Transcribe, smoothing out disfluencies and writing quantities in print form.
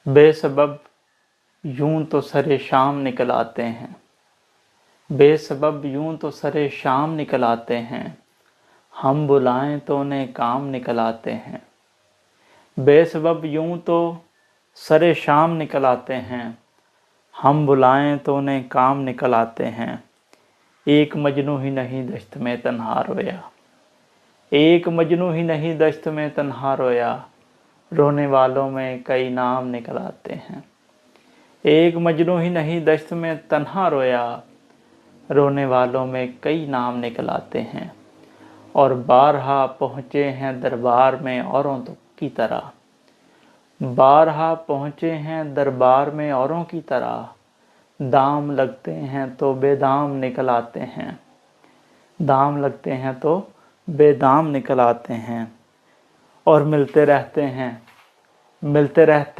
बेसबब यूं तो सरे शाम निकल आते हैं, बेसबब यूं तो सरे शाम निकल आते हैं, हम बुलाएं तो उन्हें काम निकल आते हैं। बेसबब यूं तो सरे शाम निकल आते हैं, हम बुलाएं तो उन्हें काम निकल आते हैं। एक मजनू ही नहीं दश्त में तन्हा रोया, एक मजनू ही नहीं दश्त में तन्हा रोया, रोने वालों में कई नाम निकल आते हैं। एक मजनू ही नहीं दश्त में तन्हा रोया, रोने वालों में कई नाम निकल आते हैं। और बारहा पहुँचे हैं दरबार में औरों की तरह, बारहा पहुँचे हैं दरबार में औरों की तरह, दाम लगते हैं तो बेदाम निकल आते हैं, दाम लगते हैं तो बेदाम निकल आते हैं। और मिलते रहते हैं, मिलते रहते